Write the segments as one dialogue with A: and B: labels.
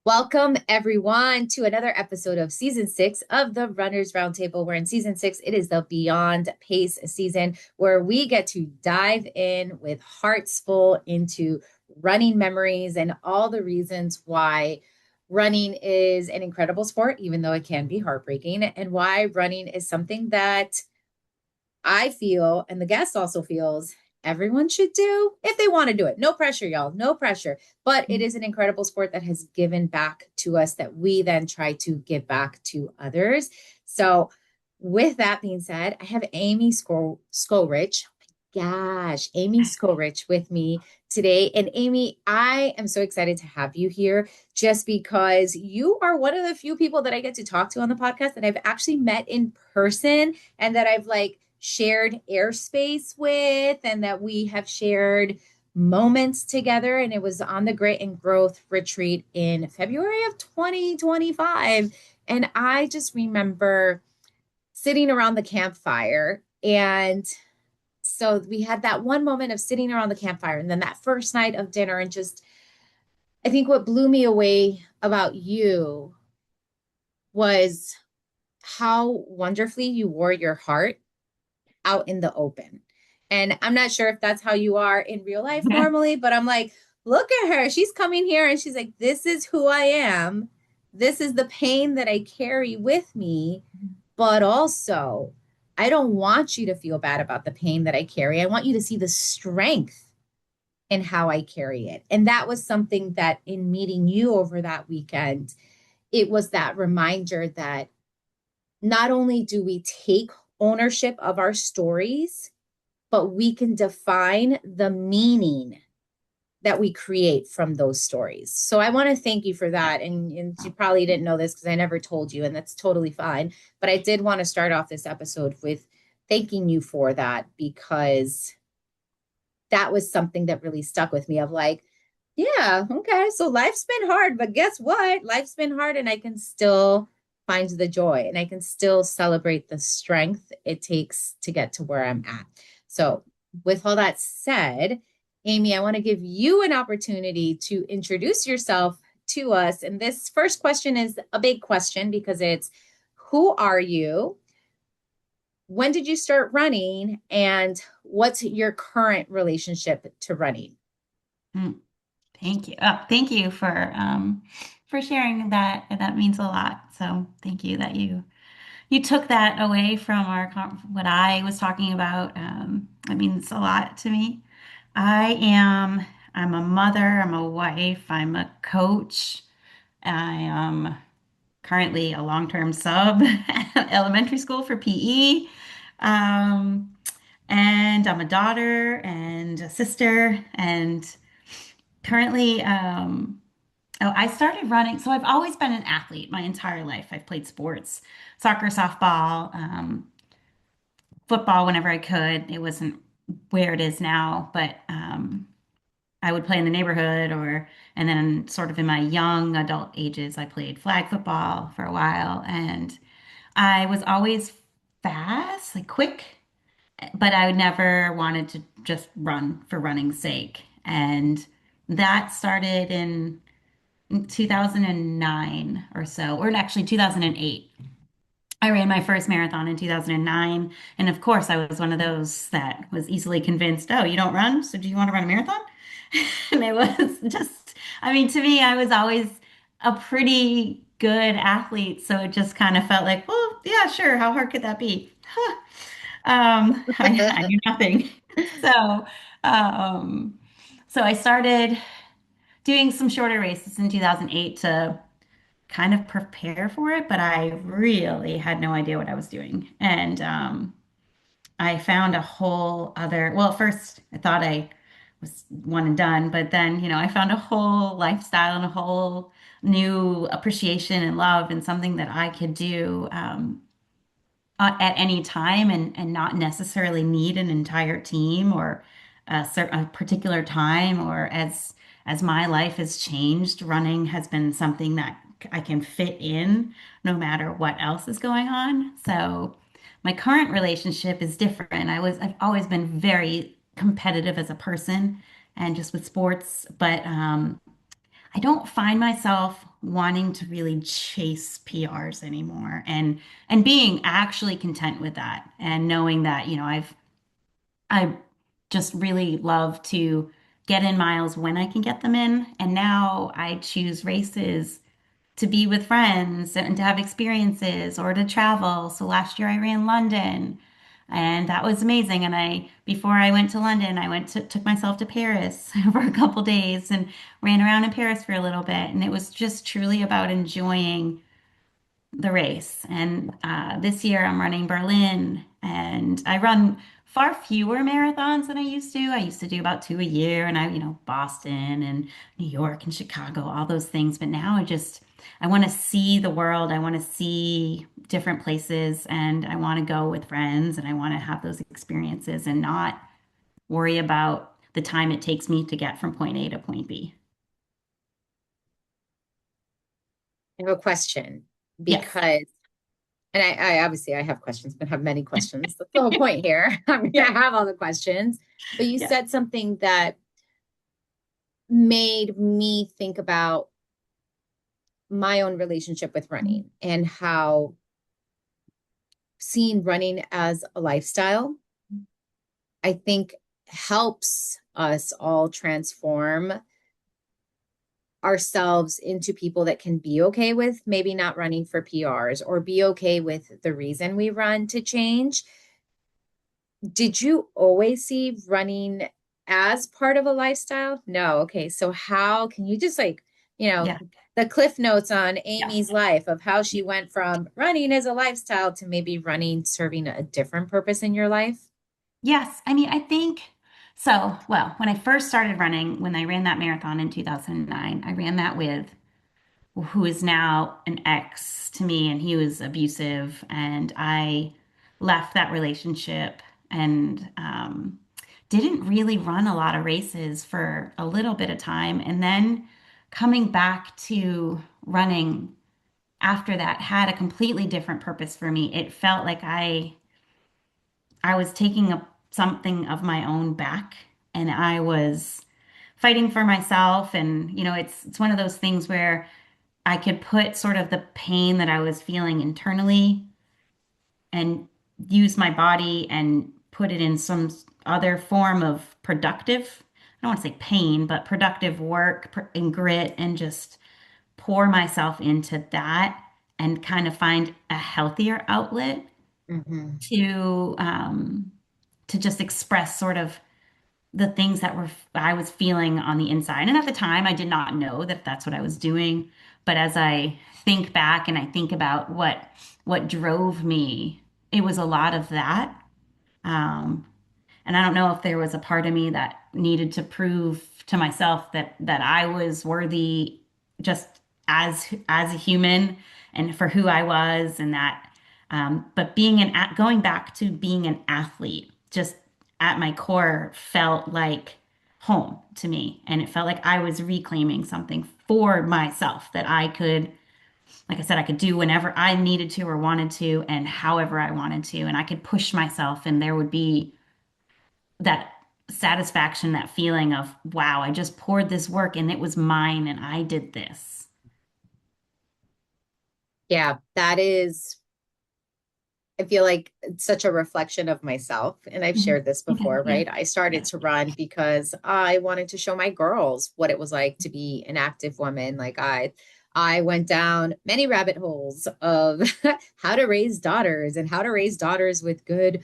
A: Welcome, everyone, to another episode of season 6 of the Runners Roundtable. We're in season 6. It is the Beyond Pace season where we get to dive in with hearts full into running memories and all the reasons why running is an incredible sport, even though it can be heartbreaking, and why running is something that I feel, and the guest also feels, everyone should do if they want to do it. No pressure, y'all. No pressure. But it is an incredible sport that has given back to us that we then try to give back to others. So, with that being said, I have Amy Skorich. Gosh, Amy Skorich with me today. And Amy, I am so excited to have you here just because you are one of the few people that I get to talk to on the podcast that I've actually met in person and that I've shared airspace with and that we have shared moments together. And it was on the Grit and Growth retreat in February of 2025. And I just remember sitting around the campfire. And so we had that one moment of sitting around the campfire and then that first night of dinner. And just, I think what blew me away about you was how wonderfully you wore your heart out in the open. And I'm not sure if that's how you are in real life normally, but I'm like, look at her. She's coming here and she's like, this is who I am. This is the pain that I carry with me. But also, I don't want you to feel bad about the pain that I carry. I want you to see the strength in how I carry it. And that was something that in meeting you over that weekend, it was that reminder that not only do we take ownership of our stories, but we can define the meaning that we create from those stories. So I want to thank you for that. And you probably didn't know this because I never told you, and that's totally fine. But I did want to start off this episode with thanking you for that because that was something that really stuck with me of like, yeah, okay, so life's been hard, but guess what? Life's been hard and I can still find the joy and I can still celebrate the strength it takes to get to where I'm at. So, with all that said, Amy, I want to give you an opportunity to introduce yourself to us. And this first question is a big question because it's who are you? When did you start running? And what's your current relationship to running?
B: Mm, Thank you. Thank you for sharing that. That means a lot. So thank you that you took that away from what I was talking about. It means a lot to me. I am I'm a mother, I'm a wife, I'm a coach. I am currently a long-term sub at elementary school for PE. Um, and I'm a daughter and a sister and currently, oh, I started running. So I've always been an athlete my entire life. I've played sports, soccer, softball, football whenever I could. It wasn't where it is now, but I would play in the neighborhood and then sort of in my young adult ages, I played flag football for a while. And I was always fast, like quick, but I never wanted to just run for running's sake. And that started in 2009 or so, or actually 2008. I ran my first marathon in 2009. And of course, I was one of those that was easily convinced, oh, you don't run? So do you want to run a marathon? And it was just, I mean, to me, I was always a pretty good athlete. So it just kind of felt like, well, yeah, sure. How hard could that be? Huh. I knew nothing. So, um, so I started doing some shorter races in 2008 to kind of prepare for it, but I really had no idea what I was doing. And I found a whole other, well, at first I thought I was one and done, but then, I found a whole lifestyle and a whole new appreciation and love and something that I could do at any time and not necessarily need an entire team or a particular time or as my life has changed, running has been something that I can fit in no matter what else is going on. So my current relationship is different. I've always been very competitive as a person and just with sports, but I don't find myself wanting to really chase PRs anymore and being actually content with that and knowing that, I just really love to get in miles when I can get them in. And now I choose races to be with friends and to have experiences or to travel. So last year I ran London and that was amazing. And before I went to London, took myself to Paris for a couple days and ran around in Paris for a little bit. And it was just truly about enjoying the race. And this year I'm running Berlin and I run far fewer marathons than I used to. I used to do about two a year and Boston and New York and Chicago, all those things. But now I want to see the world. I want to see different places and I want to go with friends and I want to have those experiences and not worry about the time it takes me to get from point A to point B.
A: I have a question
B: Yes.
A: because, and I obviously I have questions, but have many questions. That's the whole point here. I'm
B: Yeah.
A: gonna have all the questions. But you
B: Yeah.
A: said something that made me think about my own relationship with running and how seeing running as a lifestyle, I think helps us all transform ourselves into people that can be okay with maybe not running for PRs or be okay with the reason we run to change. Did you always see running as part of a lifestyle? No. Okay. So how can you just
B: Yeah.
A: the cliff notes on
B: Yes.
A: Amy's life of how she went from running as a lifestyle to maybe running serving a different purpose in your life?
B: Yes, I mean, I think so. Well, when I first started running, when I ran that marathon in 2009, I ran that with who is now an ex to me, and he was abusive, and I left that relationship and didn't really run a lot of races for a little bit of time, and then coming back to running after that had a completely different purpose for me. It felt like I was taking up something of my own back and I was fighting for myself. And, it's one of those things where I could put sort of the pain that I was feeling internally and use my body and put it in some other form of productive, I don't want to say pain, but productive work and grit and just pour myself into that and kind of find a healthier outlet
A: Mm-hmm.
B: to to just express sort of the things that were I was feeling on the inside. And at the time, I did not know that that's what I was doing. But as I think back and I think about what drove me, it was a lot of that. Um, and I don't know if there was a part of me that needed to prove to myself that I was worthy just as a human and for who I was and that but going back to being an athlete just at my core felt like home to me and it felt like I was reclaiming something for myself that I could like I said I could do whenever I needed to or wanted to and however I wanted to and I could push myself and there would be that satisfaction, that feeling of, wow, I just poured this work and it was mine and I did this.
A: Yeah, that is, I feel like it's such a reflection of myself. And I've
B: Mhm.
A: shared this
B: Okay.
A: before,
B: Yeah.
A: right? I started
B: Yeah.
A: to run because I wanted to show my girls what it was like to be an active woman. I went down many rabbit holes of how to raise daughters and how to raise daughters with good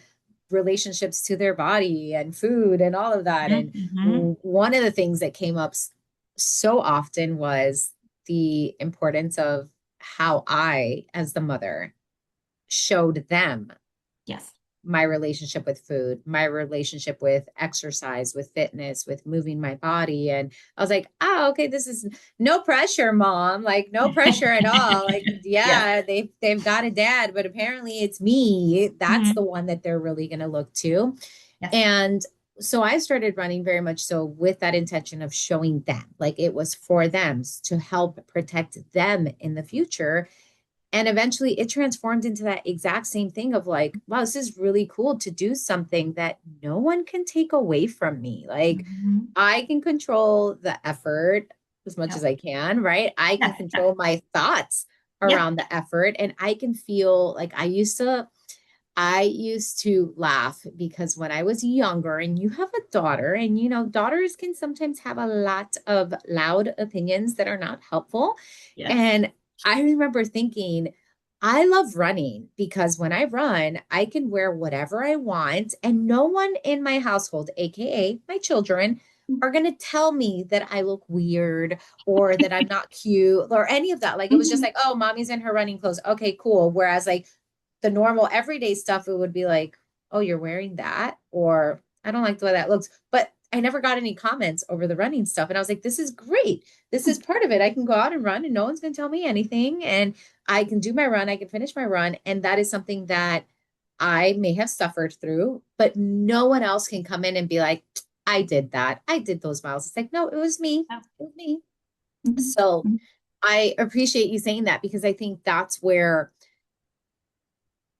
A: relationships to their body and food and all of that. And
B: Mm-hmm.
A: one of the things that came up so often was the importance of how I, as the mother, showed them
B: Yes.
A: my relationship with food, my relationship with exercise, with fitness, with moving my body. And I was like, oh, okay, this is no pressure, mom. Like no pressure at all. Like,
B: Yes.
A: yeah, they've got a dad, but apparently it's me. That's the
B: Hmm.
A: one that they're really gonna look to.
B: Yes.
A: And so I started running very much so with that intention of showing them, like it was for them to help protect them in the future. And eventually it transformed into that exact same thing of like, wow, this is really cool to do something that no one can take away from me. Like
B: Hmm.
A: I can control the effort, as much as
B: Yep.
A: I can, right? I can
B: Yes. Yes.
A: control my thoughts
B: Yep.
A: around the effort, and I can feel like I used to laugh because when I was younger, and you have a daughter, and daughters can sometimes have a lot of loud opinions that are not helpful.
B: Yes.
A: And I remember thinking, I love running because when I run, I can wear whatever I want, and no one in my household, AKA my children, are going to tell me that I look weird or that I'm not cute or any of that. Like it was just
B: Mhm.
A: like, oh, mommy's in her running clothes. Okay, cool. Whereas like the normal everyday stuff, it would be like, oh, you're wearing that, or I don't like the way that looks. But I never got any comments over the running stuff. And I was like, this is great. This is part of it. I can go out and run and no one's going to tell me anything. And I can do my run, I can finish my run. And that is something that I may have suffered through, but no one else can come in and be like, I did that. I did those miles. It's like, no, it was me.
B: Yeah.
A: It was me.
B: Mhm.
A: So
B: Mhm.
A: I appreciate you saying that because I think that's where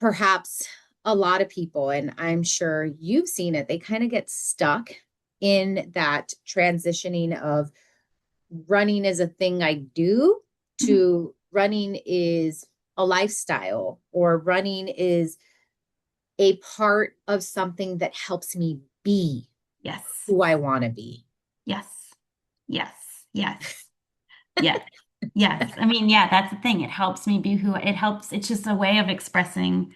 A: perhaps a lot of people, and I'm sure you've seen it, they kind of get stuck in that transitioning of running is a thing I do
B: Mhm.
A: to running is a lifestyle, or running is a part of something that helps me be
B: Yes.
A: who I want to be.
B: Yes. Yes. Yes. Yes. Yes. I mean, yeah, that's the thing. It helps me be who it helps. It's just a way of expressing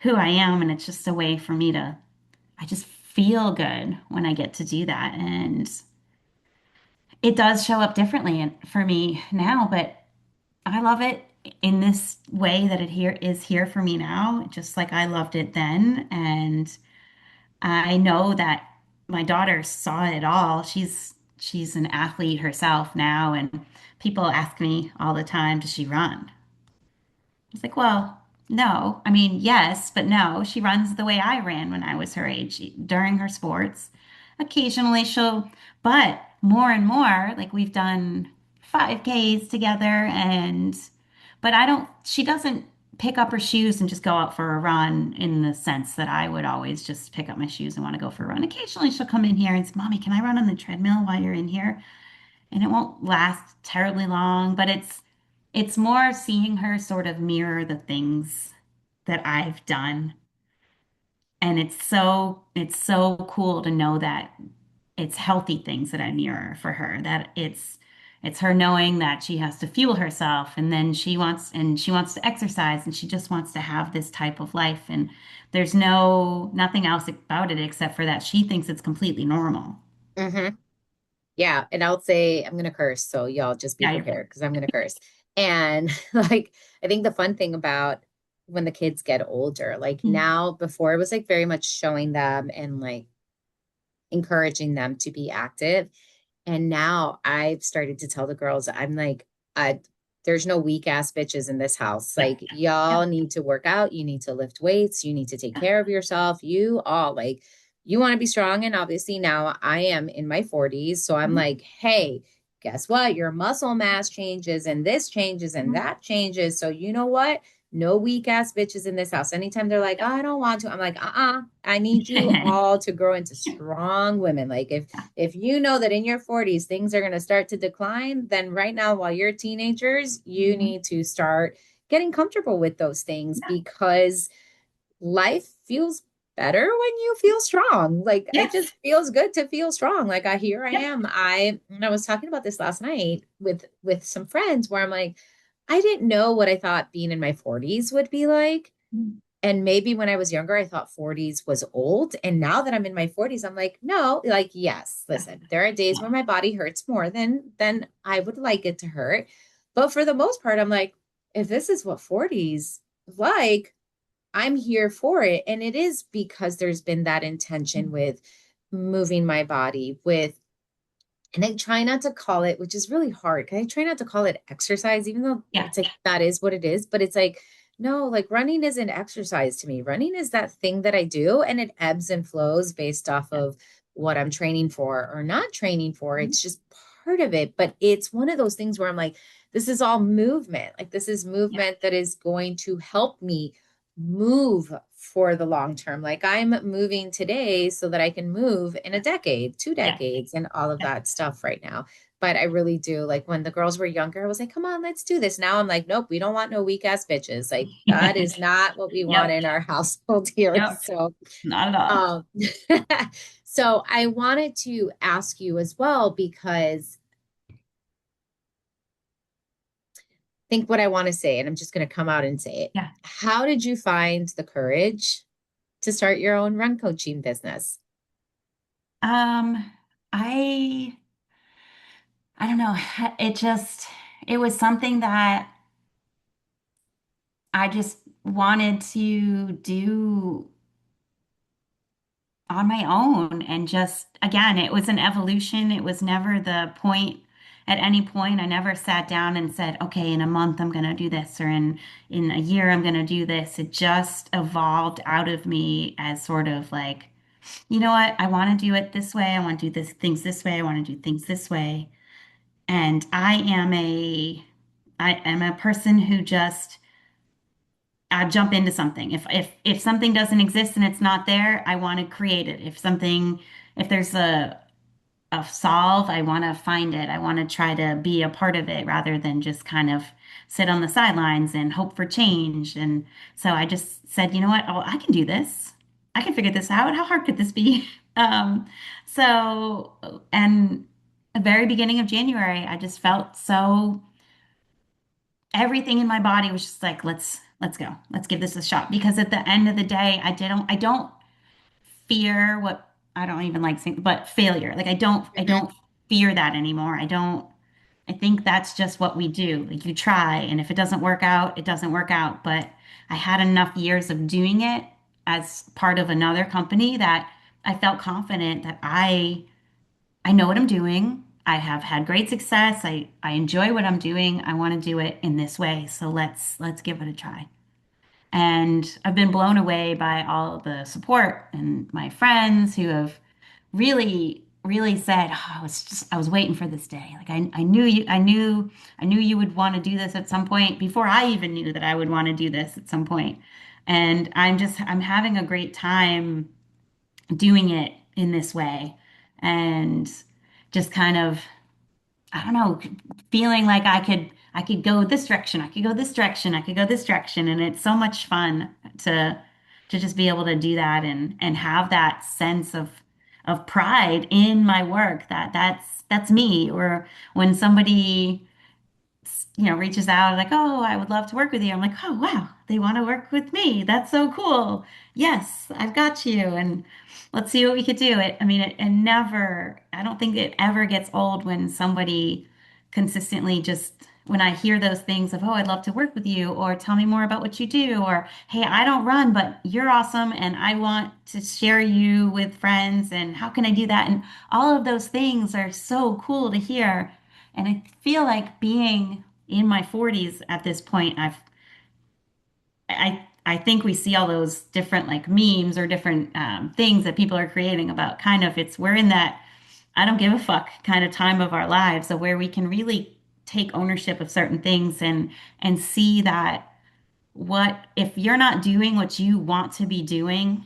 B: who I am. And it's just a way for me to, I just feel good when I get to do that. And it does show up differently for me now, but I love it in this way that it here is here for me now, just like I loved it then. And I know that my daughter saw it all. She's an athlete herself now, and people ask me all the time, does she run? It's like, well, no. I mean, yes, but no. She runs the way I ran when I was her age during her sports. Occasionally but more and more, like we've done 5Ks together but she doesn't pick up her shoes and just go out for a run in the sense that I would always just pick up my shoes and want to go for a run. Occasionally she'll come in here and say, Mommy, can I run on the treadmill while you're in here? And it won't last terribly long, but it's more seeing her sort of mirror the things that I've done. And it's so cool to know that it's healthy things that I mirror for her, that it's her knowing that she has to fuel herself and then she wants to exercise and she just wants to have this type of life. And there's nothing else about it except for that she thinks it's completely normal.
A: Mm-hmm. Yeah. And I'll say, I'm going to curse. So y'all just be
B: Yeah, you're good.
A: prepared because I'm going to curse. And like, I think the fun thing about when the kids get older, like
B: Mm.
A: now, before it was like very much showing them and like encouraging them to be active. And now I've started to tell the girls, I'm like, I, there's no weak ass bitches in this house.
B: Yeah,
A: Like, y'all
B: yeah,
A: need to work out. You need to lift weights. You need to take
B: yeah,
A: care of yourself. You all like, you want to be strong. And obviously now I am in my 40s. So I'm
B: mhm,
A: like, hey, guess what? Your muscle mass changes and this changes and
B: mhm,
A: that changes. So you know what? No weak ass bitches in this house. Anytime they're like, oh,
B: yeah.
A: I don't want to, I'm like, I need you all to grow into strong women. Like if you know that in your 40s things are going to start to decline, then right now while you're teenagers, you
B: Mhm.
A: need to start getting comfortable with those things
B: Yeah.
A: because life feels better when you feel strong. Like it
B: Yes.
A: just feels good to feel strong. Like I here I
B: Yep.
A: am. I was talking about this last night with some friends where I'm like, I didn't know what I thought being in my 40s would be like.
B: Mhm.
A: And maybe when I was younger, I thought 40s was old. And now that I'm in my 40s, I'm like, no, like, yes,
B: Yeah.
A: listen, there are days where
B: Yeah.
A: my body hurts more than I would like it to hurt. But for the most part, I'm like, if this is what 40s like, I'm here for it. And it is because there's been that intention
B: Mhm.
A: with moving my body with, and I try not to call it, which is really hard. 'Cause I try not to call it exercise, even though
B: Yeah.
A: it's like that is what it is. But it's like, no, like running isn't exercise to me. Running is that thing that I do, and it ebbs and flows based off
B: Yeah.
A: of what I'm training for or not training for.
B: Mhm.
A: It's just part of it. But it's one of those things where I'm like, this is all movement. Like, this is
B: Yeah.
A: movement that is going to help me move for the long term. Like I'm moving today so that I can move in a decade, two
B: Yeah.
A: decades, and all of
B: Yeah.
A: that stuff right now. But I really do. Like when the girls were younger, I was like, come on, let's do this. Now I'm like, nope, we don't want no weak ass bitches. Like that is not what we want
B: Yep.
A: in our household here.
B: Yep.
A: So,
B: Not at all.
A: um, so I wanted to ask you as well, because think what I want to say, and I'm just going to come out and say it.
B: Yeah.
A: How did you find the courage to start your own run coaching business?
B: Um, I I don't know. It was something that I just wanted to do on my own. And just, again, it was an evolution. It was never the point at any point. I never sat down and said, okay, in a month I'm going to do this, or in a year I'm going to do this. It just evolved out of me as sort of like, you know what? I want to do it this way. I want to do things this way. I want to do things this way. And I am a person who just I jump into something. If something doesn't exist and it's not there, I want to create it. If there's a solve, I want to find it. I want to try to be a part of it rather than just kind of sit on the sidelines and hope for change. And so I just said, you know what? Oh, I can do this. I can figure this out. How hard could this be? Um, so, and the very beginning of January, I just felt so everything in my body was just like, let's go. Let's give this a shot. Because at the end of the day, I don't fear what I don't even like saying, but failure. Like I
A: Mhm.
B: don't fear that anymore. I think that's just what we do. Like you try, and if it doesn't work out, it doesn't work out. But I had enough years of doing it as part of another company that I felt confident that I know what I'm doing. I have had great success. I enjoy what I'm doing. I want to do it in this way. So let's give it a try. And I've been blown away by all the support and my friends who have really said, oh, I was waiting for this day. Like I knew you would want to do this at some point before I even knew that I would want to do this at some point. And I'm having a great time doing it in this way and just kind of I don't know, feeling like I could go this direction, I could go this direction, I could go this direction, and it's so much fun to just be able to do that and have that sense of pride in my work that that's me. Or when somebody reaches out like, oh, I would love to work with you. I'm like, oh, wow, they want to work with me. That's so cool. Yes, I've got you. And let's see what we could do. I don't think it ever gets old when somebody consistently when I hear those things of, oh, I'd love to work with you, or tell me more about what you do, or hey, I don't run, but you're awesome and I want to share you with friends. And how can I do that? And all of those things are so cool to hear. And I feel like being in my 40s at this point, I think we see all those different like memes or different things that people are creating about kind of we're in that I don't give a fuck kind of time of our lives, so where we can really take ownership of certain things and see that what if you're not doing what you want to be doing,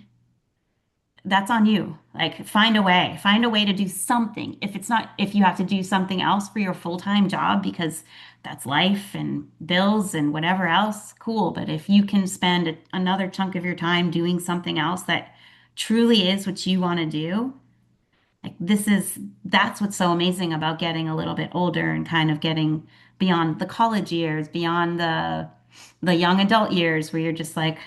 B: that's on you. Like find a way to do something. If it's not, if you have to do something else for your full-time job because that's life and bills and whatever else, cool. But if you can spend another chunk of your time doing something else that truly is what you want to do, like that's what's so amazing about getting a little bit older and kind of getting beyond the college years, beyond the young adult years where you're just like,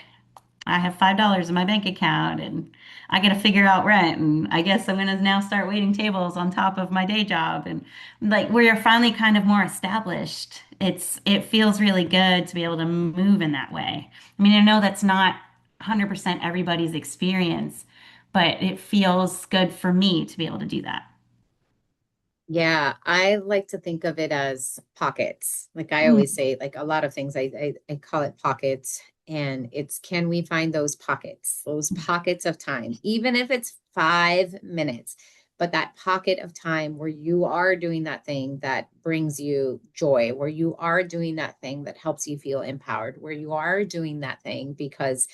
B: I have $5 in my bank account and I got to figure out rent. And I guess I'm going to now start waiting tables on top of my day job. And like where you're finally kind of more established, it feels really good to be able to move in that way. I mean, I know that's not 100% everybody's experience, but it feels good for me to be able to do that.
A: Yeah, I like to think of it as pockets. Like I always
B: Mm.
A: say, like a lot of things, I call it pockets. And it's can we find those pockets of time, even if it's 5 minutes, but that pocket of time where you are doing that thing that brings you joy, where you are doing that thing that helps you feel empowered, where you are doing that thing because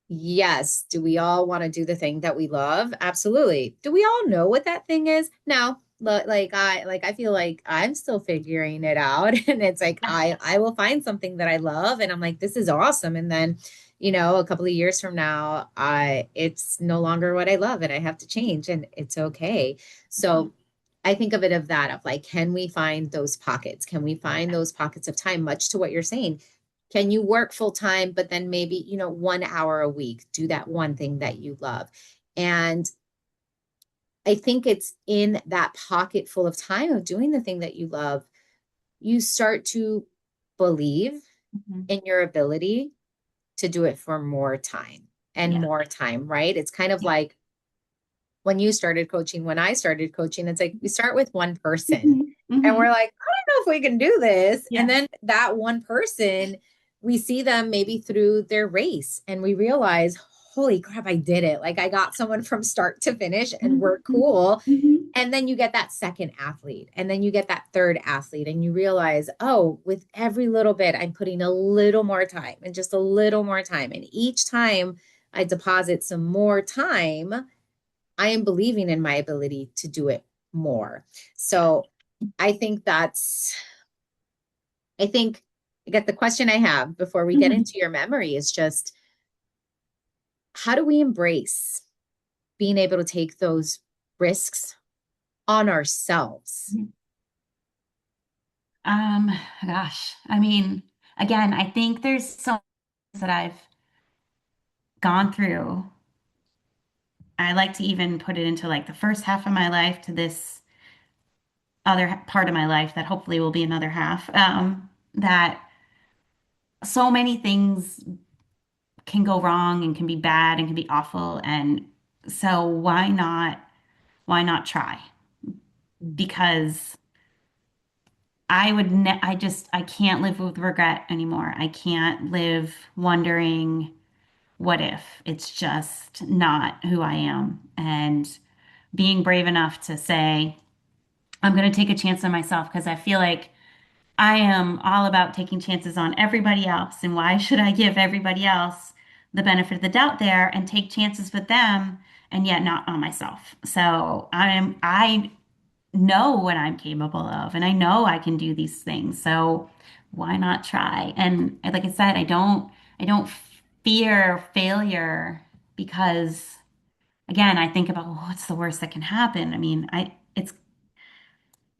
A: yes, do we all want to do the thing that we love? Absolutely. Do we all know what that thing is? No. Like I feel like I'm still figuring it out and it's like I will find something that I love and I'm like this is awesome and then a couple of years from now I it's no longer what I love and I have to change and it's okay. So I think of it of that of like can we find those pockets? Can we find those pockets of time much to what you're saying? Can you work full time but then maybe 1 hour a week do that one thing that you love? And I think it's in that pocket full of time of doing the thing that you love, you start to believe
B: Mhm.
A: in your ability to do it for more time and
B: Yeah.
A: more time, right? It's kind of
B: Yeah.
A: like when you started coaching, when I started coaching, it's like we start with one person
B: Mhm.
A: and we're
B: Mhm.
A: like, I don't know if we can do this. And
B: Yeah.
A: then that one person, we see them maybe through their race and we realize, holy crap, I did it. Like I got someone from start to finish and we're
B: Mhm.
A: cool.
B: Mhm.
A: And then you get that second athlete, and then you get that third athlete, and you realize, oh, with every little bit, I'm putting a little more time and just a little more time. And each time I deposit some more time, I am believing in my ability to do it more.
B: Yeah.
A: So I think that's, I think, I get the question I have before we get
B: Mhm.
A: into your memory is just how do we embrace being able to take those risks on ourselves?
B: Um, Gosh, I mean, again, I think there's so much that I've gone through. I like to even put it into like the first half of my life to this other part of my life that hopefully will be another half. That so many things can go wrong and can be bad and can be awful. And so why not try? Because I can't live with regret anymore. I can't live wondering what if. It's just not who I am. And being brave enough to say, I'm going to take a chance on myself because I feel like I am all about taking chances on everybody else. And why should I give everybody else the benefit of the doubt there and take chances with them and yet not on myself? So I know what I'm capable of and I know I can do these things. So why not try? And like I said, I don't fear failure because again, I think about well, what's the worst that can happen? I mean, it's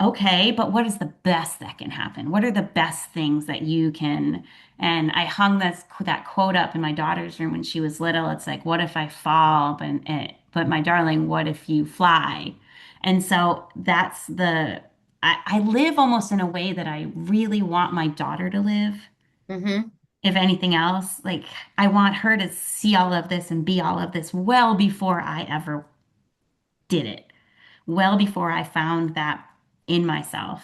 B: okay, but what is the best that can happen? What are the best things that you can? And I hung that quote up in my daughter's room when she was little. It's like, what if I fall? But my darling, what if you fly? And so I live almost in a way that I really want my daughter to live.
A: Mm-hmm.
B: If anything else, like I want her to see all of this and be all of this well before I ever did it, well before I found that in myself.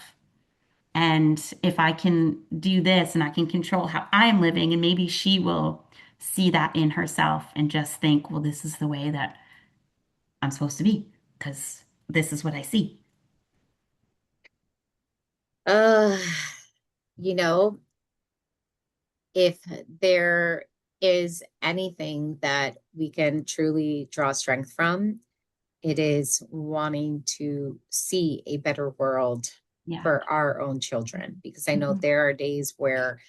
B: And if I can do this and I can control how I'm living, and maybe she will see that in herself and just think, well, this is the way that I'm supposed to be because this is what I see.
A: Uh, you know, if there is anything that we can truly draw strength from, it is wanting to see a better world
B: Yeah.
A: for our own children. Because I know
B: Mhm.
A: there are days where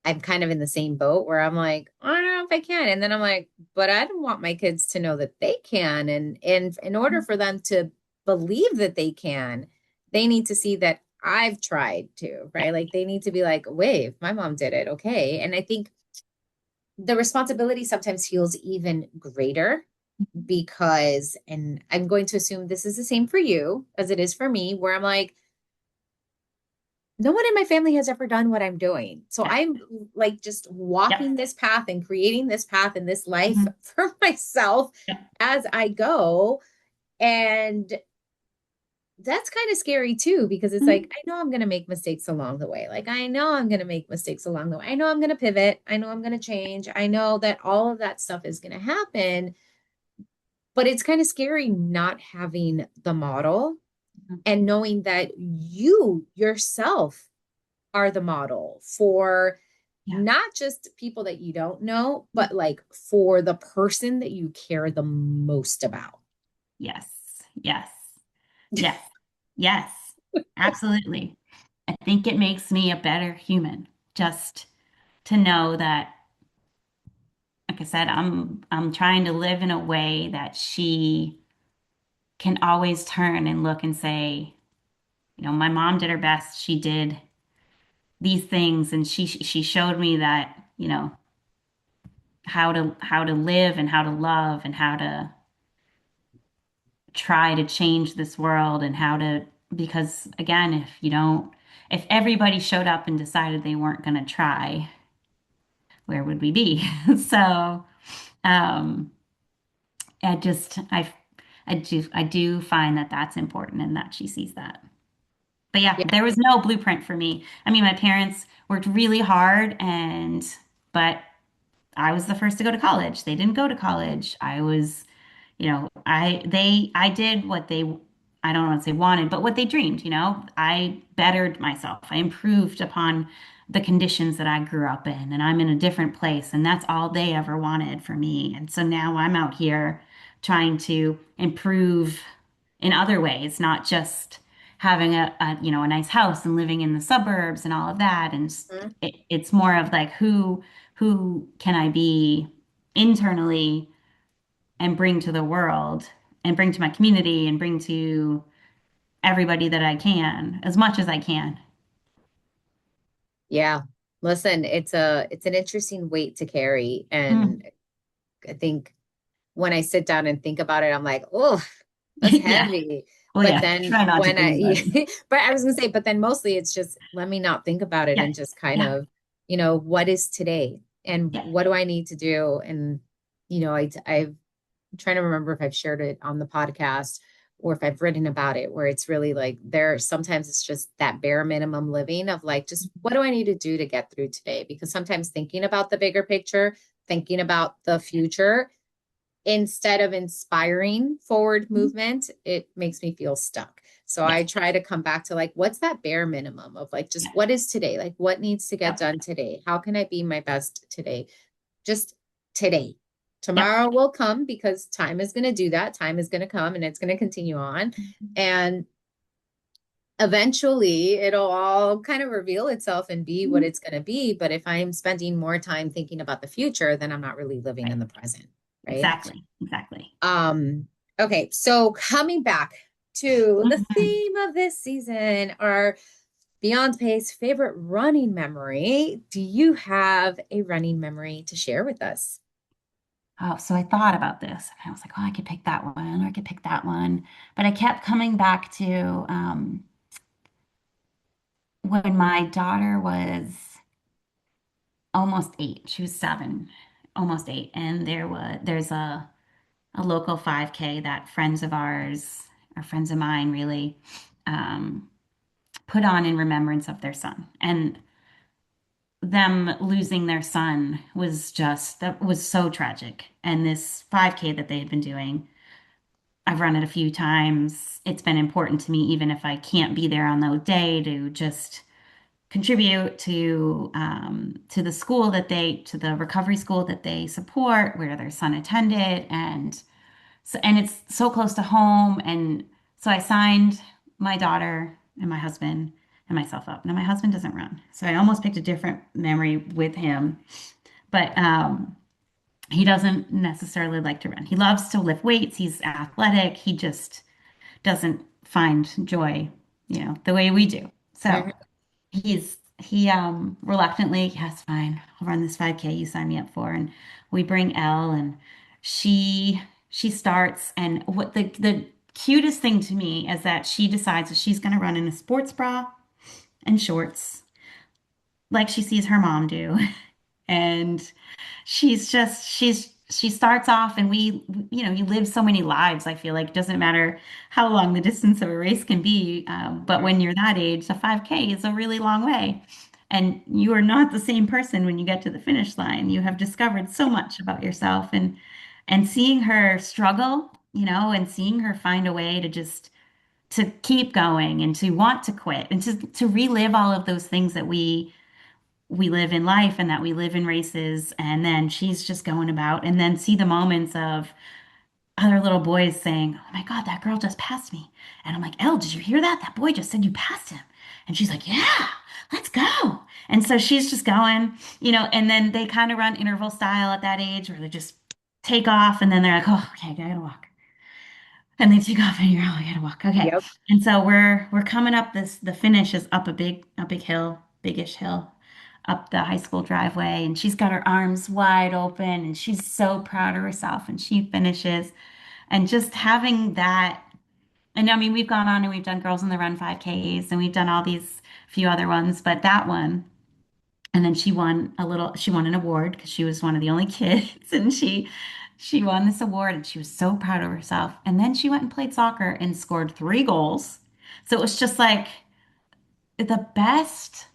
A: I'm kind of in the same boat where I'm like, I don't know if I can. And then I'm like, but I don't want my kids to know that they can. And in order for them to believe that they can, they need to see that I've tried to,
B: Yeah.
A: right? Like they need to be like, wait, my mom did it. Okay. And I think the responsibility sometimes feels even greater because, and I'm going to assume this is the same for you as it is for me, where I'm like, no one in my family has ever done what I'm doing. So
B: Yeah.
A: I'm like just
B: Yep.
A: walking this path and creating this path and this life
B: Mhm.
A: for myself
B: Yep.
A: as I go. And that's kind of scary too, because it's like,
B: Mhm.
A: I know I'm going to make mistakes along the way. Like, I know I'm going to make mistakes along the way. I know I'm going to pivot. I know I'm going to change. I know that all of that stuff is going to happen. But it's kind of scary not having the model
B: Mhm.
A: and knowing that you yourself are the model for
B: Yeah.
A: not just people that you don't know,
B: Mhm.
A: but like for the person that you care the most about.
B: Yes. Yes. Yes. Yes. Absolutely. I think it makes me a better human just to know that, like I said, I'm trying to live in a way that she can always turn and look and say, my mom did her best. She did these things and she showed me that, how to live and how to love and how to try to change this world and how to, because again, if everybody showed up and decided they weren't going to try, where would we be? So, um, I just, I do find that that's important and that she sees that. But yeah,
A: Yeah.
B: there was no blueprint for me. I mean, my parents worked really hard but I was the first to go to college. They didn't go to college. I did what I don't want to say wanted, but what they dreamed. I bettered myself. I improved upon the conditions that I grew up in, and I'm in a different place, and that's all they ever wanted for me. And so now I'm out here trying to improve in other ways, not just having a nice house and living in the suburbs and all of that. And
A: Mhm.
B: it's more of like who can I be internally and bring to the world and bring to my community and bring to everybody that I can, as much as I can.
A: Yeah. Listen, it's an interesting weight to carry. And
B: Mm.
A: I think when I sit down and think about it, I'm like, oh, that's
B: Yeah.
A: heavy.
B: Well,
A: But
B: yeah.
A: then
B: Try not to
A: when
B: think about it.
A: but I was gonna say, but then mostly it's just let me not think about it
B: Yeah.
A: and just kind
B: Yeah.
A: of, what is today and
B: Yeah.
A: what do I need to do? And, I'm trying to remember if I've shared it on the podcast or if I've written about it, where it's really like sometimes it's just that bare minimum living of like, just what do I need to do to get through today? Because sometimes thinking about the bigger picture, thinking about the future, instead of inspiring forward movement, it makes me feel stuck. So
B: Yes.
A: I try to come back to like, what's that bare minimum of like, just
B: Yeah.
A: what is today? Like, what needs to get
B: Yep.
A: done today? How can I be my best today? Just today.
B: Yep.
A: Tomorrow will come because time is going to do that. Time is going to come and it's going to continue on. And eventually it'll all kind of reveal itself and be what
B: Mhm.
A: it's going to be. But if I'm spending more time thinking about the future, then I'm not really living
B: Right.
A: in the present. Right.
B: Exactly. Exactly.
A: Um, okay, so coming back to the
B: Mhm.
A: theme of this season, our Beyond Pace favorite running memory. Do you have a running memory to share with us?
B: Oh, so I thought about this and I was like, oh, I could pick that one or I could pick that one. But I kept coming back to when my daughter was almost 8. She was 7, almost 8. And there's a local 5K that friends of ours, or friends of mine really, um, put on in remembrance of their son. And them losing their son that was so tragic. And this 5K that they had been doing, I've run it a few times. It's been important to me, even if I can't be there on the day, to just contribute to the to the recovery school that they support, where their son attended, and it's so close to home. And so I signed my daughter and my husband and myself up. Now my husband doesn't run, so I almost picked a different memory with him, but he doesn't necessarily like to run. He loves to lift weights. He's athletic. He just doesn't find joy, the way we do. So
A: Mhm.
B: he reluctantly, yes, fine, I'll run this 5K you signed me up for. And we bring Elle, and she starts. And what the cutest thing to me is that she decides that she's going to run in a sports bra and shorts like she sees her mom do. And she starts off, and you live so many lives. I feel like it doesn't matter how long the distance of a race can be, but when you're that age, a 5K is a really long way, and you are not the same person when you get to the finish line. You have discovered so much about yourself, and seeing her struggle, and seeing her find a way to keep going and to want to quit and to relive all of those things that we live in life and that we live in races. And then she's just going about, and then see the moments of other little boys saying, "Oh my God, that girl just passed me." And I'm like, "Elle, did you hear that? That boy just said you passed him." And she's like, "Yeah, let's go." And so she's just going, and then they kind of run interval style at that age where they just take off and then they're like, "Oh, okay, I gotta walk." And they take off and you're, "Oh, I gotta walk." Okay.
A: Yep.
B: And so we're coming up the finish is up a big hill, biggish hill, up the high school driveway. And she's got her arms wide open and she's so proud of herself and she finishes. And just having that, and I mean, we've gone on and we've done Girls in the Run 5Ks and we've done all these few other ones, but that one, and then she won an award because she was one of the only kids and she won this award and she was so proud of herself. And then she went and played soccer and scored 3 goals. So it was just like the best.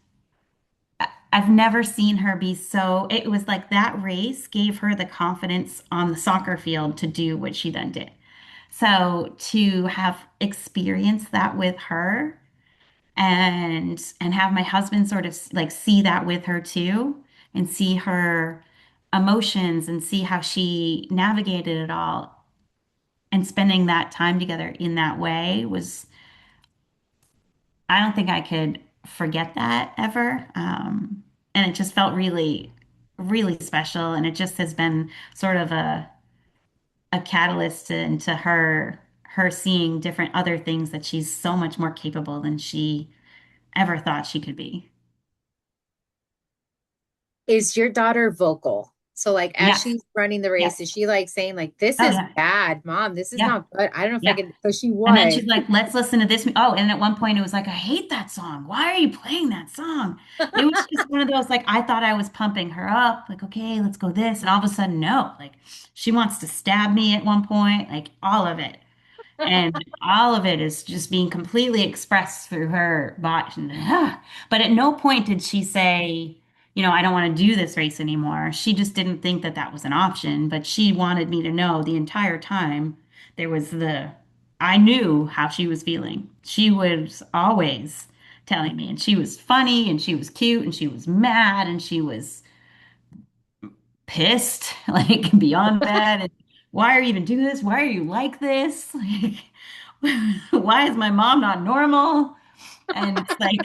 B: I've never seen her be so, it was like that race gave her the confidence on the soccer field to do what she then did. So to have experienced that with her and have my husband sort of like see that with her too and see her emotions and see how she navigated it all and spending that time together in that way was, I don't think I could forget that ever. And it just felt really, really special. And it just has been sort of a catalyst into her seeing different other things that she's so much more capable than she ever thought she could be.
A: Is your daughter vocal? So like as
B: Yes.
A: she's running the race,
B: Yes.
A: is she like saying like this
B: Oh
A: is
B: yeah.
A: bad, mom, this is
B: Yeah.
A: not good. I don't know if I
B: Yeah.
A: can. So she
B: And then
A: was.
B: she's like, let's listen to this. Oh, and at one point it was like, I hate that song. Why are you playing that song? It was just one of those, like, I thought I was pumping her up, like, okay, let's go this. And all of a sudden, no, like, she wants to stab me at one point, like, all of it. And all of it is just being completely expressed through her body. But at no point did she say, I don't want to do this race anymore. She just didn't think that that was an option. But she wanted me to know the entire time there was I knew how she was feeling. She was always telling me, and she was funny, and she was cute, and she was mad, and she was pissed, like beyond that. And why are you even doing this? Why are you like this? Like, why is my mom not normal? And it's like,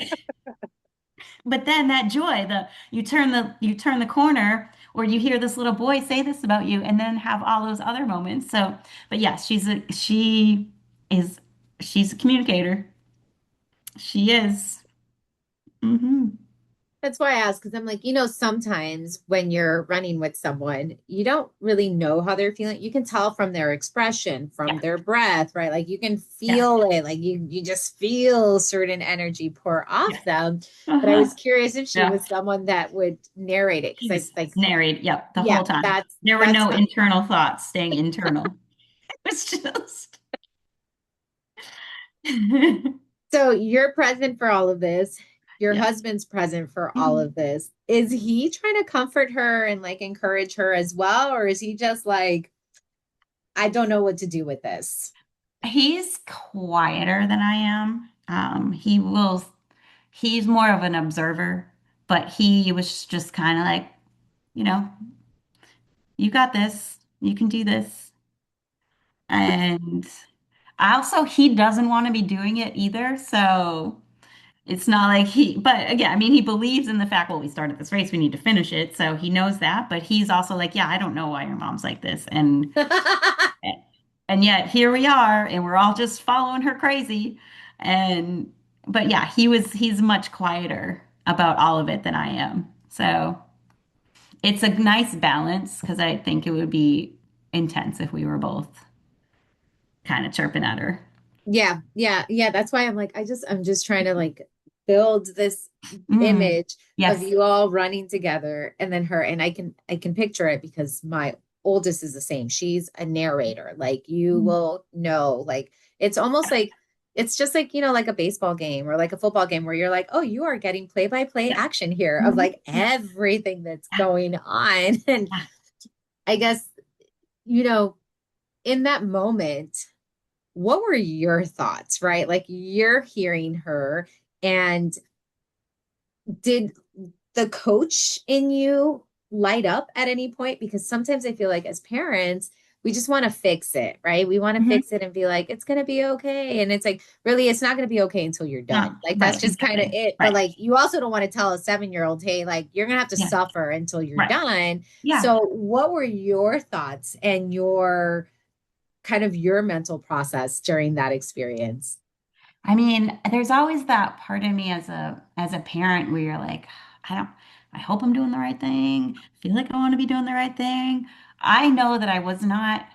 B: but then that joy, you turn the corner, or you hear this little boy say this about you, and then have all those other moments. So, but yes, is she's a communicator. She is. Hmm.
A: That's why I ask, because I'm like, sometimes when you're running with someone, you don't really know how they're feeling. You can tell from their expression, from
B: Yeah.
A: their breath, right? Like you can
B: Yeah.
A: feel it, like you just feel certain energy pour off
B: Yes.
A: them. But I
B: Uh-huh.
A: was curious if she
B: Yeah.
A: was someone that would narrate it,
B: She
A: because I
B: was
A: like,
B: narrated, yep, the
A: yeah,
B: whole time. There were
A: that's
B: no
A: not.
B: internal thoughts staying internal. It was just
A: So you're present for all of this. Your
B: yeah.
A: husband's present for all
B: Mhm.
A: of this. Is he trying to comfort her and like encourage her as well? Or is he just like, I don't know what to do with this?
B: He's quieter than I am. He's more of an observer, but he was just kind of like, you know, you got this, you can do this. And he doesn't want to be doing it either. So it's not like but again, I mean, he believes in the fact, well, we started this race, we need to finish it. So he knows that, but he's also like, yeah, I don't know why your mom's like this. And yet here we are, and we're all just following her crazy. And, but yeah, he's much quieter about all of it than I am. So it's a nice balance because I think it would be intense if we were both kind of chirping at her.
A: Yeah, yeah, yeah. That's why I'm like, I'm just trying to like build this
B: Mm,
A: image of
B: yes.
A: you all running together and then her, and I can picture it because my oldest is the same. She's a narrator. Like you
B: Mm,
A: will know, like it's almost like it's just like, like a baseball game or like a football game where you're like, oh, you are getting play-by-play
B: yeah.
A: action here of
B: Mhm.
A: like
B: Yeah.
A: everything that's going on. And
B: Yeah.
A: I guess, you know, in that moment, what were your thoughts, right? Like you're hearing her, and did the coach in you light up at any point? Because sometimes I feel like as parents, we just want to fix it, right? We want to
B: Hmm.
A: fix it and be like, it's going to be okay. And it's like, really, it's not going to be okay until you're
B: No,
A: done. Like, that's
B: right,
A: just kind of
B: exactly.
A: it. But
B: Right.
A: like, you also don't want to tell a 7-year-old, hey, like, you're going to have to
B: Yeah.
A: suffer until you're
B: Right.
A: done.
B: Yeah.
A: So, what were your thoughts and your kind of your mental process during that experience?
B: I mean, there's always that part of me as a parent where you're like, I don't, I hope I'm doing the right thing. I feel like I want to be doing the right thing. I know that I was not,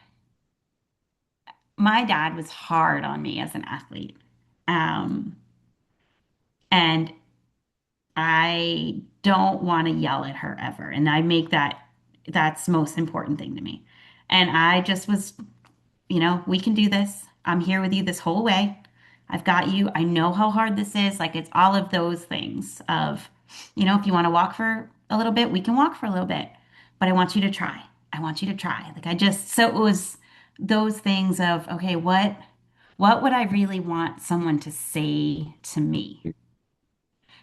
B: my dad was hard on me as an athlete. Um, and I don't want to yell at her ever. And I make that's the most important thing to me. And I just was, we can do this. I'm here with you this whole way. I've got you. I know how hard this is. Like it's all of those things of, if you want to walk for a little bit, we can walk for a little bit, but I want you to try. I want you to try. So it was those things of, okay, what would I really want someone to say to me?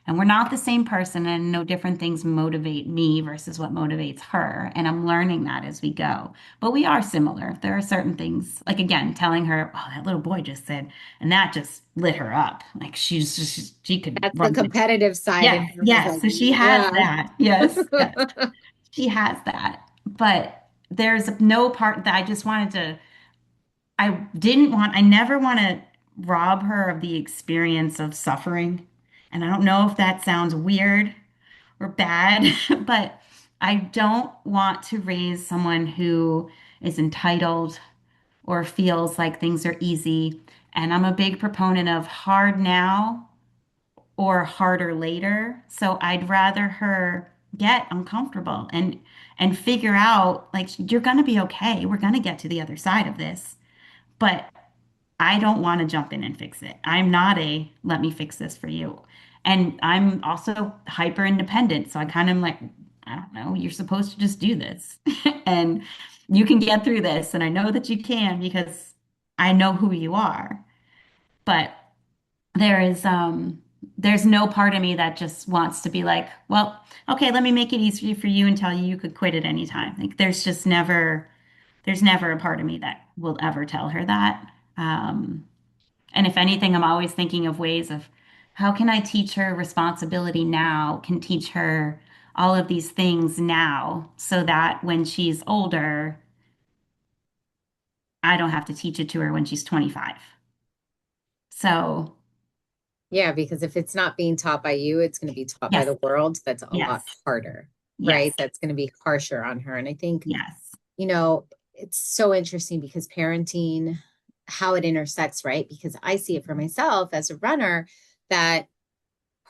B: And we're not the same person, and no different things motivate me versus what motivates her. And I'm learning that as we go. But we are similar. There are certain things, like again, telling her, oh, that little boy just said, and that just lit her up. Like she could
A: That's the
B: run.
A: competitive side
B: Yes,
A: in her was
B: yes.
A: like,
B: So she has
A: yeah.
B: that. Yes, yes. She has that. But there's no part that I never want to rob her of the experience of suffering. And I don't know if that sounds weird or bad, but I don't want to raise someone who is entitled or feels like things are easy. And I'm a big proponent of hard now or harder later. So I'd rather her get uncomfortable and figure out like you're going to be okay. We're going to get to the other side of this. But I don't want to jump in and fix it. I'm not a let me fix this for you. And I'm also hyper independent. So I kind of like, I don't know, you're supposed to just do this and you can get through this. And I know that you can because I know who you are. But there is, there's no part of me that just wants to be like, well, okay, let me make it easier for you and tell you you could quit at any time. Like there's never a part of me that will ever tell her that. And if anything, I'm always thinking of ways of how can I teach her responsibility now, can teach her all of these things now so that when she's older, I don't have to teach it to her when she's 25. So,
A: Yeah, because if it's not being taught by you, it's going to be taught by
B: yes,
A: the world. That's a
B: yes,
A: lot harder, right?
B: yes,
A: That's going to be harsher on her. And I think,
B: yes,
A: you know, it's so interesting because parenting, how it intersects, right? Because I see it for myself as a runner that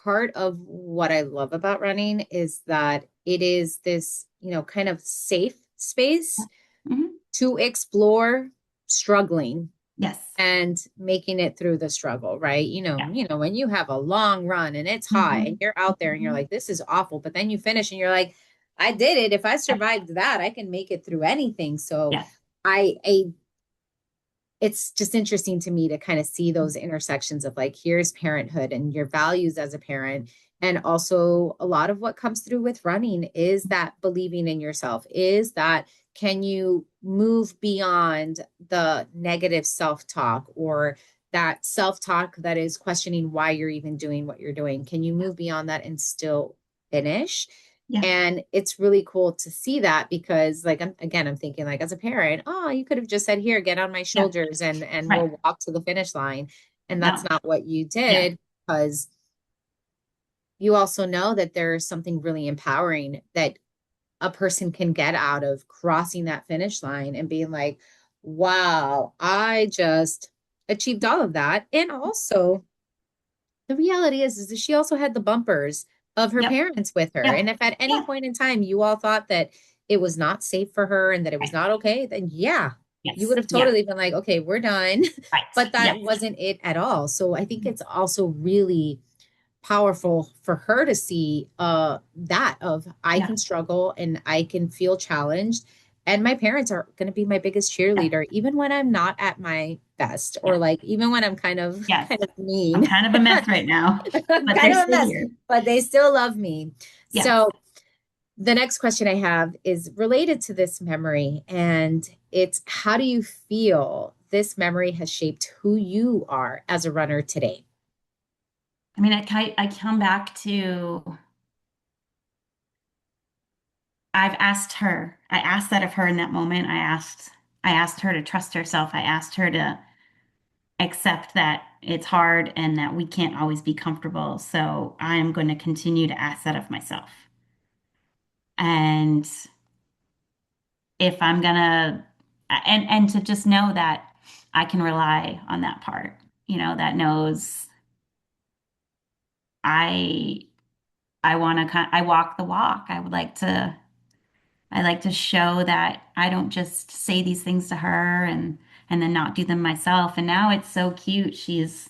A: part of what I love about running is that it is this, kind of safe space
B: mhm,
A: to explore struggling
B: yes,
A: and making it through the struggle, right?
B: yeah,
A: When you have a long run and it's hot and
B: mhm,
A: you're out there and you're
B: mhm,
A: like, this is awful, but then you finish and you're like, I did it. If I
B: yeah,
A: survived that, I can make it through anything. So
B: yes,
A: I it's just interesting to me to kind of see those intersections of like, here's parenthood and your values as a parent. And also, a lot of what comes through with running is that believing in yourself, is that can you move beyond the negative self talk or that self talk that is questioning why you're even doing what you're doing? Can you move beyond that and still finish?
B: yeah,
A: And it's really cool to see that because like I'm thinking like as a parent, oh, you could have just said, here, get on my
B: yeah,
A: shoulders and
B: right,
A: we'll walk to the finish line. And that's
B: no,
A: not what you
B: yeah,
A: did because you also know that there's something really empowering that a person can get out of crossing that finish line and being like, wow, I just achieved all of that. And also the reality is that she also had the bumpers of her
B: yep,
A: parents with her.
B: yeah,
A: And if at any
B: yeah,
A: point in time you all thought that it was not safe for her and that it was
B: right,
A: not okay, then yeah, you
B: yes,
A: would have
B: yeah,
A: totally been like, okay, we're done.
B: right,
A: But that
B: yes,
A: wasn't it at all. So I think it's also really powerful for her to see that of I
B: yeah,
A: can struggle and I can feel challenged and my parents are going to be my biggest
B: yeah,
A: cheerleader even when I'm not at my best or
B: yeah,
A: like even when I'm kind of
B: yes. I'm
A: mean.
B: kind of a mess right now, but
A: Kind
B: they're
A: of a
B: still
A: mess,
B: here.
A: but they still love me.
B: Yes.
A: So The next question I have is related to this memory, and it's how do you feel this memory has shaped who you are as a runner today?
B: I mean, I come back to I asked that of her in that moment. I asked her to trust herself. I asked her to accept that it's hard and that we can't always be comfortable. So I'm going to continue to ask that of myself. And if I'm gonna and to just know that I can rely on that part, that knows I I want to I walk the walk. I like to show that I don't just say these things to her and then not do them myself. And now it's so cute. She's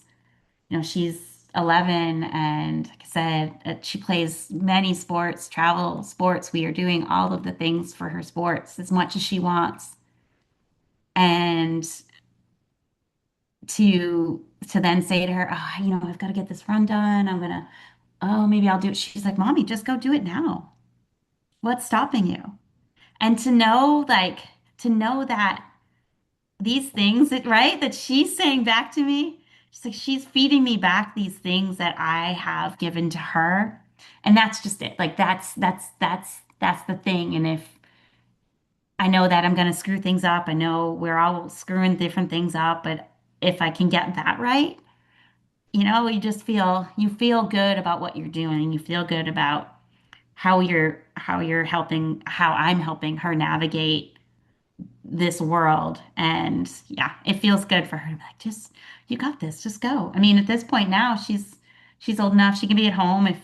B: 11 and like I said, she plays many sports, travel sports. We are doing all of the things for her sports as much as she wants. And to then say to her, oh, I've got to get this run done. Oh, maybe I'll do it. She's like, Mommy, just go do it now. What's stopping you? And to know that these things that, right, that she's saying back to me, she's like, she's feeding me back these things that I have given to her. And that's just it. Like that's the thing. And if I know that I'm going to screw things up, I know we're all screwing different things up, but if I can get that right, you feel good about what you're doing. You feel good about how you're helping, how I'm helping her navigate this world. And yeah, it feels good for her to be like, just you got this, just go. I mean, at this point now, she's old enough, she can be at home if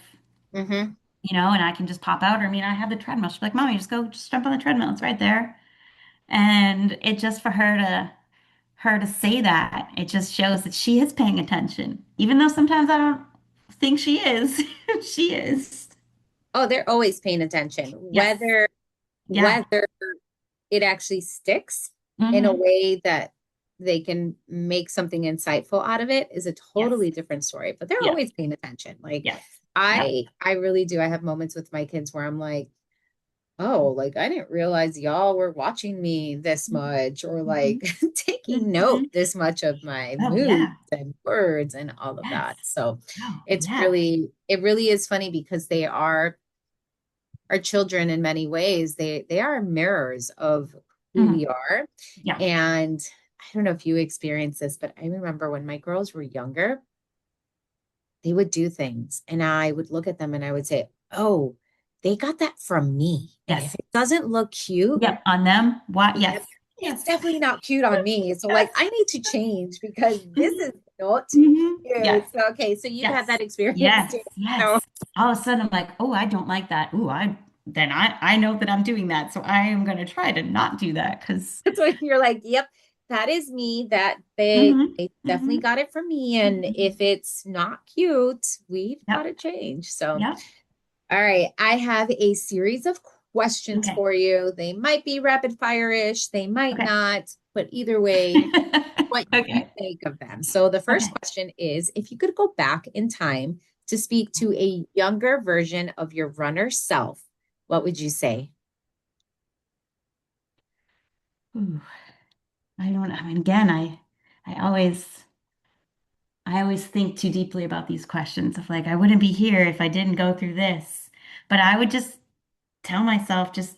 A: Mm-hmm.
B: and I can just pop out. Or I mean, I have the treadmill. She's like, Mommy, just jump on the treadmill. It's right there. And it just for her to say that, it just shows that she is paying attention. Even though sometimes I don't think she is. She is.
A: Oh, they're always paying attention,
B: Yes. Yeah.
A: whether it actually sticks in a
B: Hmm.
A: way that they can make something insightful out of it is a
B: Yes.
A: totally different story. But they're
B: Yes.
A: always paying attention. Like
B: Yes. Yep.
A: I really do. I have moments with my kids where I'm like, oh, like I didn't realize y'all were watching me this much, or
B: Hmm.
A: like taking
B: Hmm.
A: note this much of my
B: Oh,
A: moods
B: yeah.
A: and words and all of
B: Yes.
A: that. So
B: Oh,
A: it's
B: yeah.
A: it really is funny because they are our children in many ways. They are mirrors of who
B: Hmm.
A: we are.
B: Yeah.
A: And I don't know if you experienced this, but I remember when my girls were younger, they would do things and I would look at them and I would say, "Oh, they got that from me." And if
B: Yes.
A: it doesn't look cute,
B: Yep. On them. What? Yes.
A: yep, it's
B: Yes.
A: definitely not cute on me. So like
B: Yes.
A: I need to change because this
B: Hmm.
A: is not
B: Hmm.
A: cute.
B: Yes.
A: So okay, so you've had
B: Yes.
A: that experience
B: Yes.
A: too. So
B: Yes. All of a sudden I'm like, oh, I don't like that. Ooh, I know that I'm doing that. So I am gonna try to not do that because
A: that's when you're like, yep, that is me. That
B: hmm.
A: they definitely
B: Hmm.
A: got it from me. And
B: Hmm.
A: if it's not cute, we've got
B: Yep.
A: to change. So,
B: Yep.
A: all right, I have a series of questions
B: Okay.
A: for you. They might be rapid fire-ish, they might
B: Okay.
A: not, but either way, what you
B: Okay.
A: think of them. So the first
B: Okay.
A: question is if you could go back in time to speak to a younger version of your runner self, what would you say?
B: Ooh, I mean, again, I always think too deeply about these questions of like, I wouldn't be here if I didn't go through this. But I would just tell myself, just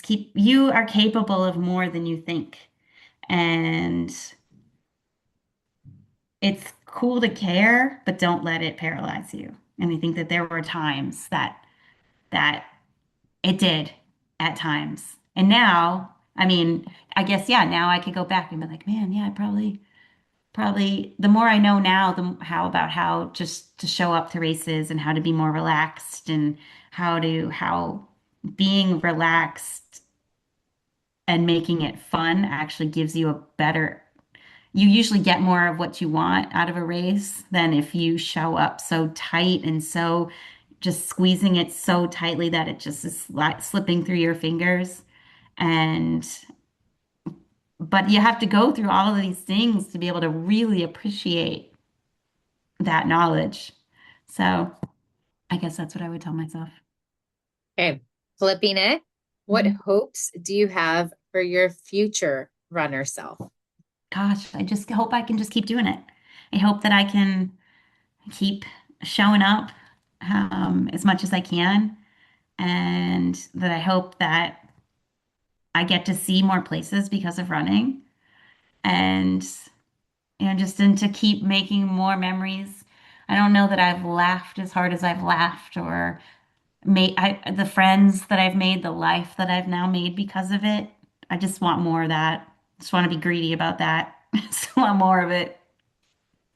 B: keep, you are capable of more than you think. And it's cool to care, but don't let it paralyze you. And I think that there were times that it did at times. And now, I mean, I guess, yeah, now I could go back and be like, man, yeah, I probably the more I know now, how just to show up to races and how to be more relaxed and how being relaxed and making it fun actually gives you a better you usually get more of what you want out of a race than if you show up so tight and so just squeezing it so tightly that it just is slipping through your fingers. And but you have to go through all of these things to be able to really appreciate that knowledge. So I guess that's what I would tell myself.
A: Okay. Flipping it. What
B: Mhm.
A: hopes do you have for your future runner self?
B: Gosh, I just hope I can just keep doing it. I hope that I can keep showing up as much as I can, and that I hope that I get to see more places because of running, and just and to keep making more memories. I don't know that I've laughed as hard as I've laughed, or made the friends that I've made, the life that I've now made because of it. I just want more of that. Just want to be greedy about that. Just want more of it.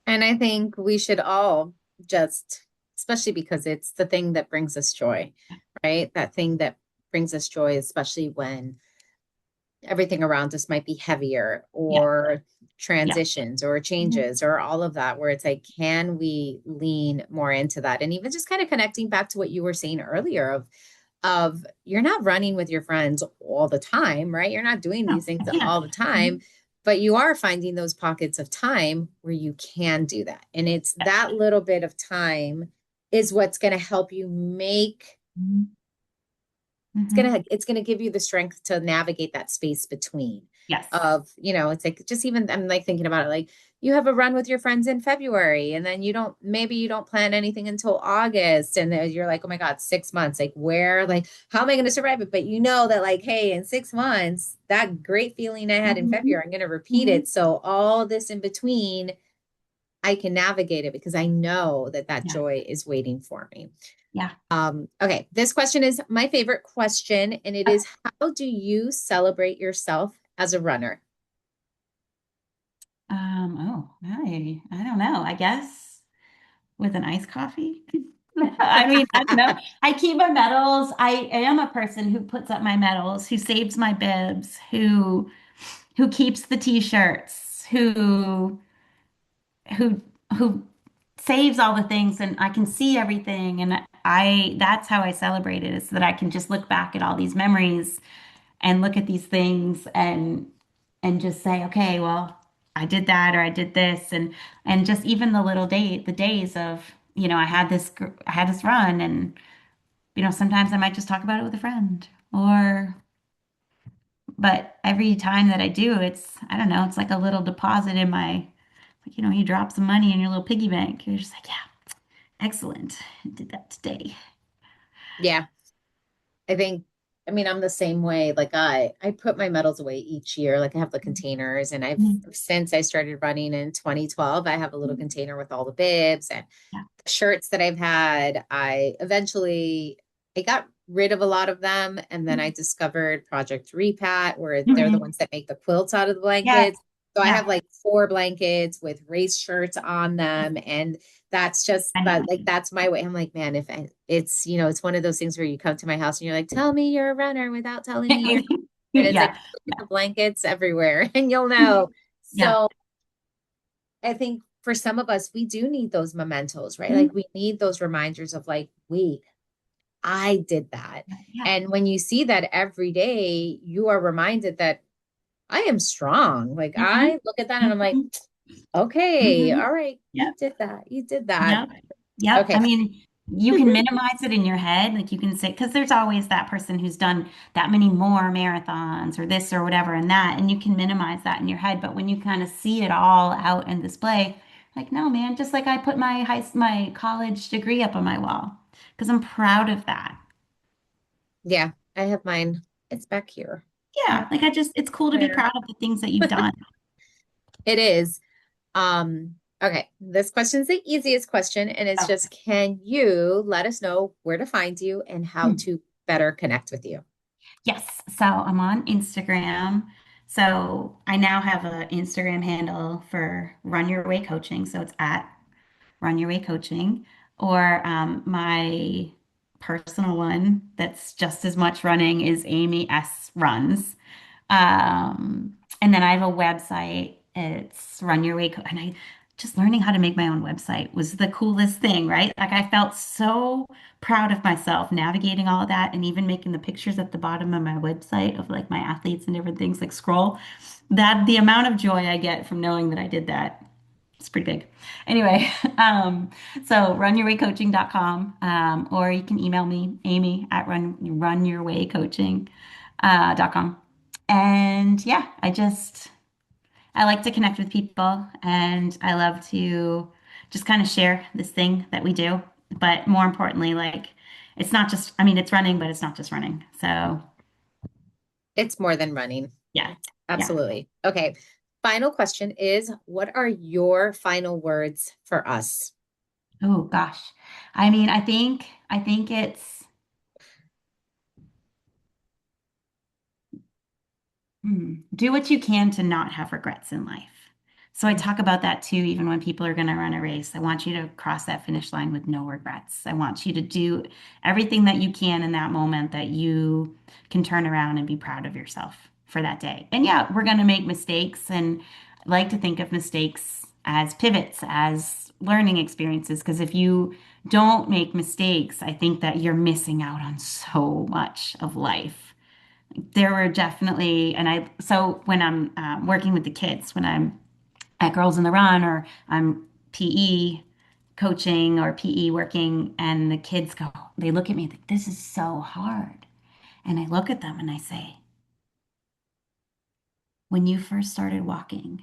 A: And I think we should all just, especially because it's the thing that brings us joy, right? That thing that brings us joy, especially when everything around us might be heavier
B: Yeah,
A: or
B: yeah.
A: transitions or
B: Mhm.
A: changes or all of that, where it's like, can we lean more into that? And even just kind of connecting back to what you were saying earlier of you're not running with your friends all the time, right? You're not doing
B: No,
A: these
B: I
A: things
B: can't.
A: all the time,
B: Mhm.
A: but you are finding those pockets of time where you can do that. And it's that little bit of time is what's going to help you make
B: Mhm. Mhm.
A: it's gonna give you the strength to navigate that space between
B: Yes.
A: of, it's like just even I'm like thinking about it like you have a run with your friends in February and then maybe you don't plan anything until August and then you're like, oh my God, 6 months, like where, like how am I gonna survive it? But you know that like, hey, in 6 months, that great feeling I had in
B: Mhm.
A: February, I'm gonna repeat
B: Mhm.
A: it. So all this in between, I can navigate it because I know that that
B: Yeah.
A: joy is waiting for me.
B: Yeah.
A: Okay, this question is my favorite question, and it is how do you celebrate yourself as a runner?
B: I don't know. I guess with an iced coffee. I mean, I don't know. I keep my medals. I am a person who puts up my medals, who saves my bibs, who keeps the t-shirts, who who saves all the things, and I can see everything, and I that's how I celebrate it, is that I can just look back at all these memories and look at these things, and just say, okay, well, I did that, or I did this, and just even the days of, I had this run, and sometimes I might just talk about it with a friend, or but every time that I do, I don't know, it's like a little deposit in my, like, you drop some money in your little piggy bank. You're just like, yeah, excellent. I did that today.
A: Yeah, I think, I mean, I'm the same way. Like I put my medals away each year. Like I have the containers and
B: Mhm.
A: since I started running in 2012, I have a little
B: Mhm.
A: container with all the bibs and
B: Yeah.
A: shirts that I've had. I got rid of a lot of them. And then I discovered Project Repat, where they're the
B: Mhm.
A: ones that make the quilts out of the
B: Yes.
A: blankets. So I have
B: Yeah.
A: like 4 blankets with race shirts on them. And that's just
B: I
A: that,
B: know.
A: like, that's my way. I'm like, man, if I, it's one of those things where you come to my house and you're like, tell me you're a runner without telling me you're, and it's like,
B: Yeah.
A: look at the blankets everywhere and you'll know.
B: Yeah.
A: So I think for some of us, we do need those mementos, right? Like
B: Mhm.
A: we need those reminders of like, wait, I did that.
B: Yeah.
A: And when you see that every day, you are reminded that I am strong. Like
B: Mhm.
A: I look at that and I'm like,
B: Mhm.
A: okay,
B: Mhm.
A: all right, you
B: Yep.
A: did that. You did that.
B: Yep. Yep.
A: Okay.
B: I mean, you can minimize it in your head. Like you can say, because there's always that person who's done that many more marathons or this or whatever and that, and you can minimize that in your head. But when you kind of see it all out in display, like, no, man, just like I put my college degree up on my wall because I'm proud of that.
A: Yeah, I have mine. It's back here.
B: Yeah.
A: Back
B: Like it's cool to be
A: where
B: proud of the things that you've done.
A: it is. Okay, this question is the easiest question, and it's
B: Oh.
A: just can you let us know where to find you and how
B: Hmm.
A: to better connect with you?
B: Yes. So I'm on Instagram. So I now have an Instagram handle for Run Your Way Coaching. So it's at Run Your Way Coaching, or my personal one that's just as much running is Amy S Runs. And then I have a website. It's Run Your Way, and I just learning how to make my own website was the coolest thing, right? Like I felt so proud of myself navigating all of that, and even making the pictures at the bottom of my website of like my athletes and different things like scroll. That the amount of joy I get from knowing that I did that. It's pretty big. Anyway, so runyourwaycoaching.com, or you can email me, Amy at runyourwaycoaching.com. And yeah, I like to connect with people and I love to just kind of share this thing that we do. But more importantly, like it's not just, I mean, it's running, but it's not just running. So
A: It's more than running.
B: yeah, yeah.
A: Absolutely. Okay. Final question is, what are your final words for us?
B: Oh gosh. I mean, I think it's do what you can to not have regrets in life. So I talk about that too, even when people are going to run a race. I want you to cross that finish line with no regrets. I want you to do everything that you can in that moment that you can turn around and be proud of yourself for that day. And yeah, we're going to make mistakes. And I like to think of mistakes as pivots, as learning experiences. Because if you don't make mistakes, I think that you're missing out on so much of life. There were definitely, so when I'm working with the kids, when I'm at Girls in the Run or I'm PE coaching or PE working, and the kids go, they look at me like, this is so hard. And I look at them and I say, when you first started walking,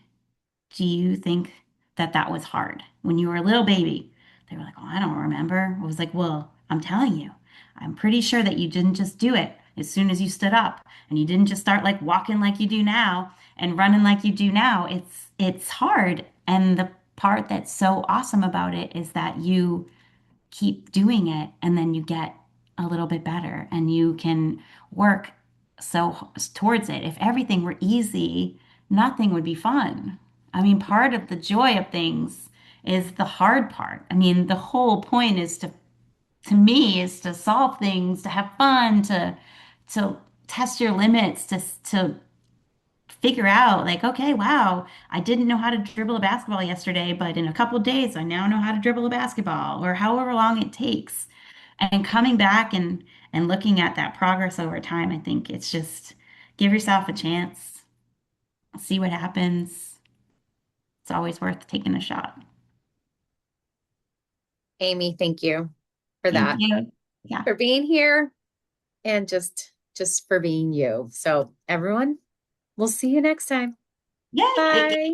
B: do you think that that was hard when you were a little baby? They were like, oh, I don't remember. I was like, well, I'm telling you, I'm pretty sure that you didn't just do it as soon as you stood up and you didn't just start like walking like you do now and running like you do now. It's hard. And the part that's so awesome about it is that you keep doing it and then you get a little bit better and you can work towards it. If everything were easy, nothing would be fun. I mean, part of the joy of things is the hard part. I mean, the whole point is to me, is to solve things, to have fun, to test your limits, to figure out like, okay, wow, I didn't know how to dribble a basketball yesterday, but in a couple of days, I now know how to dribble a basketball, or however long it takes. And coming back and looking at that progress over time, I think it's just give yourself a chance, see what happens. It's always worth taking a shot.
A: Amy, thank you for
B: Thank
A: that,
B: you. Yeah.
A: for being here and just for being you. So everyone, we'll see you next time.
B: Yay.
A: Bye.